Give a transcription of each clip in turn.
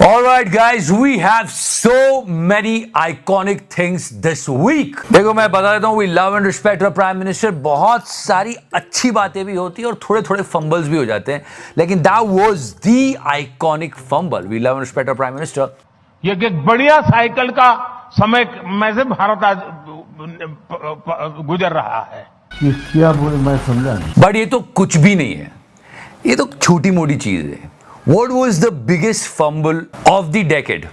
Alright guys, we have so many iconic things this week. देखो मैं बता देता हूँ, we love and respect our Prime Minister. बहुत सारी अच्छी बातें भी होती हैं और थोड़े थोड़े फंबल्स भी हो जाते हैं, लेकिन that was the iconic fumble. We love and respect our Prime Minister. ये एक बढ़िया साइकिल का समय में से भारत आज गुजर रहा है। क्या बोले मैं समझा नहीं। बट ये तो कुछ भी नहीं है, ये तो छोटी मोटी चीज है। What was the biggest fumble of the decade?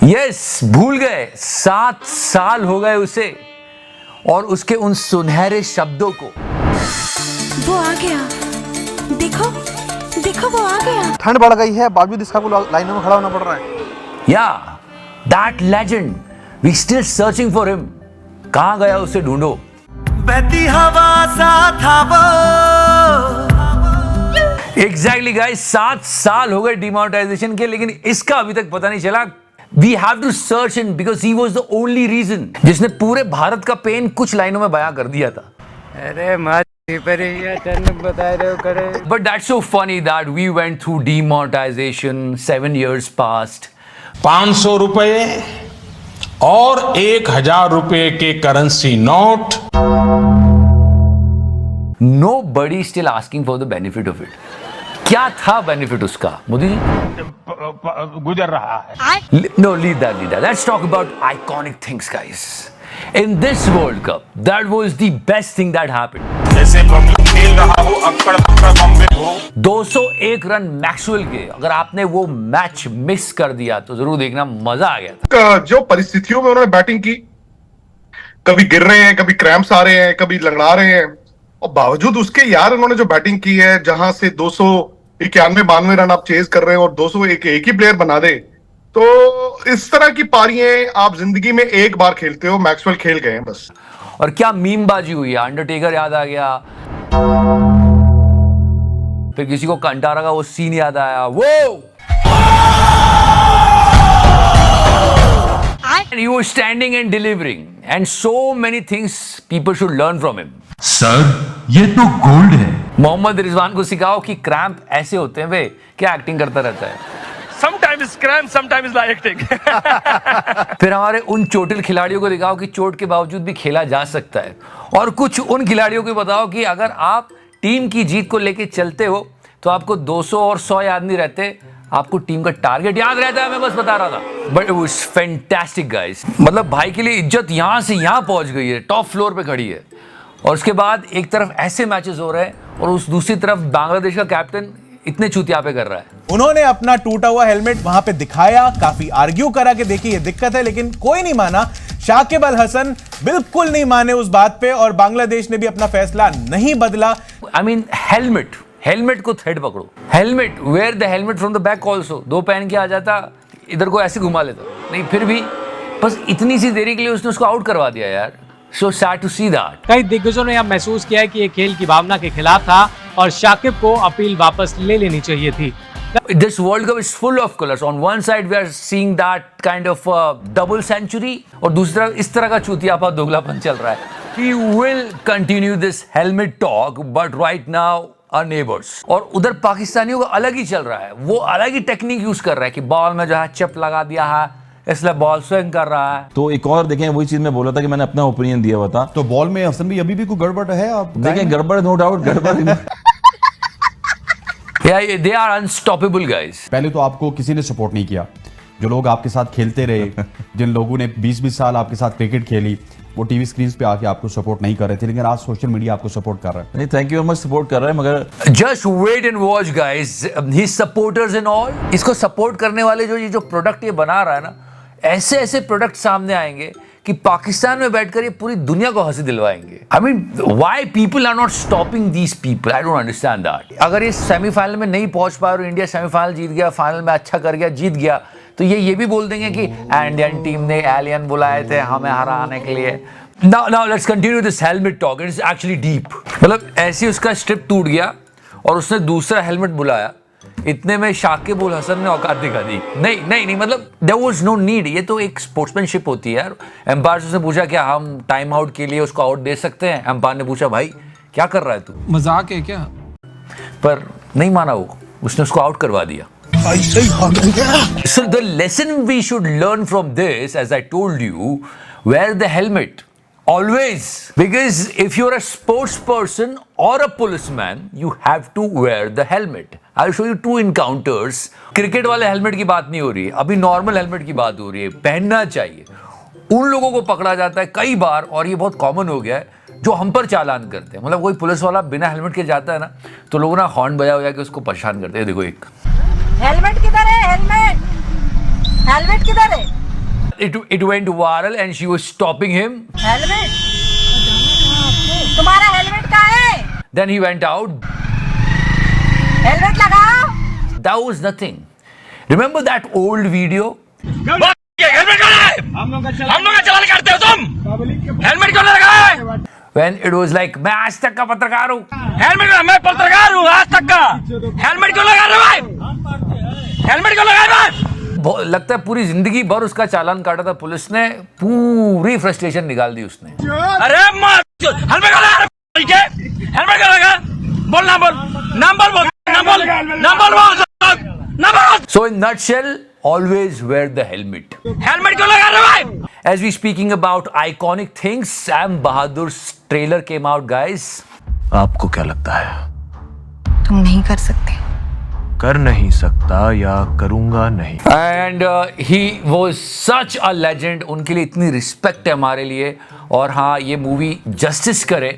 Yes, भूल गए, 7 साल हो गए उसे और उसके उन सुनहरे शब्दों को। वो आ गया, देखो देखो वो आ गया। ठंड बढ़ गई है, बावजूद इसका को लाइनों में खड़ा होना पड़ रहा है। Yeah, that legend. We still searching for him. कहाँ गया उसे ढूंढो। बहती हवा सा था वो। Exactly guys, 7 साल हो गए डिमोनेटाइजेशन के, लेकिन इसका अभी तक पता नहीं चला। We have to search him because he was the only reason जिसने पूरे भारत का पेन कुछ लाइनों में बयां कर दिया था। अरे माँ पर बता रहे हो करे। But that's so funny that we went through demonetization, 7 years passed. 500 रुपए और 1000 रुपए के currency note. Nobody still asking for the benefit of it. क्या था बेनिफिट उसका, मोदी जी? गुजर रहा है। No, leave that. Let's talk about iconic things, guys. In this World Cup, that was the best thing that happened. जैसे खेल रहा हो, अक्कड़ पक्कड़ बम्बे हो। 201 रन मैक्सवेल के, अगर आपने वो मैच मिस कर दिया तो जरूर देखना, मजा आ गया था। जो परिस्थितियों में उन्होंने बैटिंग की, कभी गिर रहे हैं, कभी क्रैम्प्स आ रहे हैं, कभी लंगड़ा रहे हैं, और बावजूद उसके यार उन्होंने जो बैटिंग की है, जहां से 291-92 रन आप चेज कर रहे हैं और 201 एक ही प्लेयर बना दे, तो इस तरह की पारियां आप जिंदगी में एक बार खेलते हो। मैक्सवेल खेल गए हैं बस। और क्या मीमबाजी हुई है, अंडरटेकर याद आ गया, फिर किसी को कंटारा का वो सीन याद आया, वो and he was standing and delivering and so many things people should learn from him. Sir ये तो गोल्ड है। मोहम्मद रिजवान को सिखाओ कि क्रैम्प ऐसे होते हैं, वे क्या एक्टिंग करता रहता है। Sometimes cramp, sometimes like acting. फिर हमारे उन चोटिल खिलाड़ियों को दिखाओ कि चोट के बावजूद भी खेला जा सकता है, और कुछ उन खिलाड़ियों को बताओ कि अगर आप टीम की जीत को लेके चलते हो तो आपको 200 और 100 याद नहीं रहते, आपको टीम का टारगेट याद रहता है। मैं बस बता रहा था, but it was fantastic guys. मतलब भाई के लिए इज्जत यहां से यहां पहुंच गई है, टॉप फ्लोर पे खड़ी है। और उसके बाद एक तरफ ऐसे मैचेस हो रहे हैं और उस दूसरी तरफ बांग्लादेश का कैप्टन इतने चूतिया पे कर रहा है। उन्होंने अपना टूटा हुआ हेलमेट वहां पे दिखाया, काफी आर्ग्यू करा कि देखिए ये दिक्कत है, लेकिन कोई नहीं माना। शाकिब अल हसन बिल्कुल नहीं माने उस बात पे और बांग्लादेश ने भी अपना फैसला नहीं बदला। आई मीन हेलमेट को थ्रेड पकड़ो, helmet, wear the helmet from the back also. 2 पहन के आ जाता, इधर को ऐसे घुमा लेता, नहीं फिर भी बस इतनी सी देरी के लिए उसने उसको आउट करवा दिया यार। So sad to see that. कई दिग्गजों ने यह महसूस किया है कि ये खेल की भावना के खिलाफ था और शाकिब को अपील वापस ले लेनी चाहिए थी। This World Cup is full of colors. On one side we are seeing that kind of double century, और दूसरी तरफ इस तरह का चूतियापा दोगलापन चल रहा है। We will continue this helmet talk, but right now our neighbors, और उधर पाकिस्तानियों का अलग ही चल रहा है। वो अलग ही टेक्निक यूज कर रहा है कि बॉल में जो है चिप लगा दिया है, इसलिए बॉल स्विंग कर रहा है। तो एक और देखें, वही चीज मैं बोला था कि मैंने अपना ओपिनियन दिया हुआ था। तो बॉल में हसन भी अभी भी कोई गड़बड़ है? आप देखें, गड़बड़ नो डाउट गड़बड़। Yeah, they are unstoppable guys. पहले तो आपको किसी ने सपोर्ट नहीं किया। जो लोग आपके साथ खेलते रहे, जिन लोगों ने 20-20 साल आपके साथ क्रिकेट खेली, वो टीवी स्क्रीन पे आके आपको सपोर्ट नहीं कर रहे थे, लेकिन आज सोशल मीडिया आपको सपोर्ट कर रहा है। नहीं, thank you very much, support कर रहा है, मगर Just wait and watch guys, his supporters and all, इसको सपोर्ट करने वाले जो ये जो प्रोडक्ट ये बना रहा है ना, ऐसे ऐसे प्रोडक्ट सामने आएंगे कि पाकिस्तान में बैठकर ये पूरी दुनिया को हंसी दिलवाएंगे। I mean why people are not stopping these people, I don't understand that. अगर ये सेमीफाइनल में नहीं पहुंच पाए और इंडिया सेमीफाइनल जीत गया, फाइनल में अच्छा कर गया, जीत गया, तो ये भी बोल देंगे कि इंडियन टीम ने एलियन बुलाए थे हमें हराने के लिए। Now let's continue this helmet talk. It is actually deep. मतलब ऐसे उसका स्ट्रिप टूट गया और उसने दूसरा हेलमेट बुलाया, इतने में शाकिब उल हसन ने औकात दिखा दी। नहीं, मतलब there was no need। ये तो एक स्पोर्ट्समैनशिप होती है यार। एम्पायर से उसने पूछा क्या हम टाइम आउट के लिए उसको आउट दे सकते हैं? एम्पायर ने पूछा भाई क्या कर रहा है तू, मजाक है क्या? पर नहीं माना वो, उसने उसको आउट करवा दिया। So the lesson we should learn from this, as I told you, wear the helmet. Always. Because if you're a sports person or a policeman, you have to wear the helmet. I'll show you two encounters. Cricket वाले helmet की बात नहीं हो रही है, अभी normal helmet की बात हो रही है. पहनना चाहिए. उन लोगों को पकड़ा जाता है कई बार, और ये बहुत कॉमन हो गया है, जो हम पर चालान करते हैं. मतलब कोई पुलिस वाला बिना हेलमेट के जाता है ना, तो लोग ना हॉर्न बजा बजा के उसको परेशान करते हैं. देखो एक हेलमेट किधर है? हेलमेट हेलमेट किधर है? it went viral and she was stopping him. Helmet तुम्हारा हेलमेट कहाँ है? Then he went out. Helmet लगाओ. That was nothing. Remember that old video? Helmet क्यों लगाए? हम लोग का चलान करते हो तुम? हेलमेट क्यों लगाए? When it was like, मैं आज तक का पत्रकार हूँ. हेलमेट, मैं पत्रकार हूँ आज तक का. हेलमेट क्यों लगा रहे हो भाई? हेलमेट क्यों लगाए भाई? लगता है पूरी जिंदगी भर उसका चालान काटा था पुलिस ने. पूरी फ्रस्ट्रेशन निकाल दी उसने. अरे हेलमेट क्यों लगा रहे हो? हेलमेट क्यों लगा? बोल नाम बोल. नाम बोल बोल. नाम बोल. नाम बोल बोल. नाम बोल. So in nutshell, always wear the helmet. Helmet क्यों लगा रहे हो भाई? As we speaking about iconic things, Sam Bahadur's trailer came out, guys. आपको क्या लगता है? तुम नहीं कर सकते. कर नहीं सकता या करूंगा नहीं. And he was such a legend. उनके लिए इतनी रिस्पेक्ट है हमारे लिए. और हाँ, ये मूवी जस्टिस करे.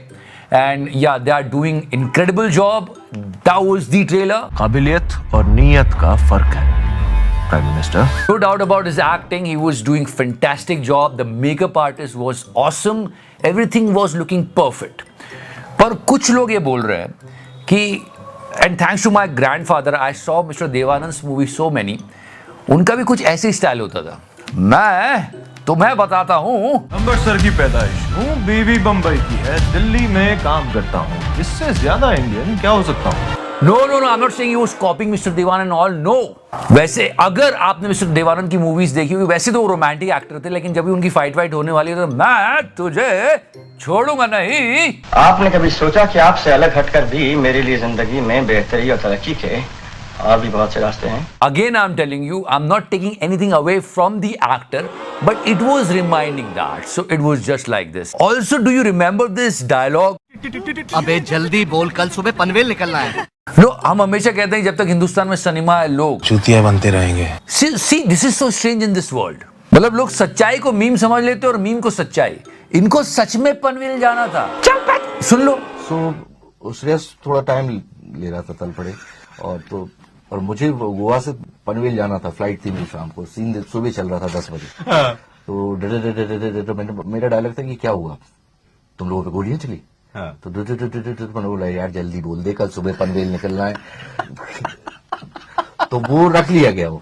And yeah, they are doing incredible job. That was the trailer. काबिलियत और नीयत का फर्क है, prime minister. No doubt about his acting. He was doing fantastic job. The makeup artist was awesome. Everything was looking perfect. पर कुछ लोग ये बोल रहे हैं कि, and thanks to my grandfather, I saw Mr. Devanand's movie so many. उनका भी कुछ ऐसे ही स्टाइल होता था. मैं तुम्हें बताता हूँ. अमृतसर की पैदाइश हूँ, बीवी बम्बई की है, दिल्ली में काम करता हूँ. इससे ज्यादा इंडियन क्या हो सकता हूँ? No, I'm not saying he was copying Mr. Devanand and all. No. वैसे अगर आपने मिस्टर देवानंद की मूवीज देखी होगी, वैसे तो वो रोमांटिक एक्टर थे, लेकिन जब भी उनकी फाइट होने वाली है तो मैं तुझे छोड़ूंगा नहीं. आपने कभी सोचा कि आपसे अलग हटकर भी मेरे लिए जिंदगी में बेहतरी और तरक्की के और भी बहुत से रास्ते हैं. Again, I'm telling you, I'm not taking anything away from the actor, but it was reminding that. So it was just like this. Also, do you remember this dialogue? अबे जल्दी बोल, कल सुबह पनवेल निकलना है. No, हम हमेशा कहते हैं जब तक हिंदुस्तान में सिनेमा है, लोग चूतिया बनते रहेंगे. See, this is so strange in this world. मतलब लोग सच्चाई को मीम समझ लेते और मीम को सच्चाई. इनको सच में पनवेल जाना था. सुन लो. श्रेयस थोड़ा टाइम ले रहा था, तल पड़े, और मुझे गोवा से पनवेल जाना था. फ्लाइट थी मेरी शाम को, सीन सुबह चल रहा था 10 बजे. तो मेरा डायलॉग था कि क्या हुआ, तुम लोगों पे गोलियां चली? तो मैंने बोला यार जल्दी बोल दे, कल सुबह पनवेल निकलना है. तो वो रख लिया गया वो.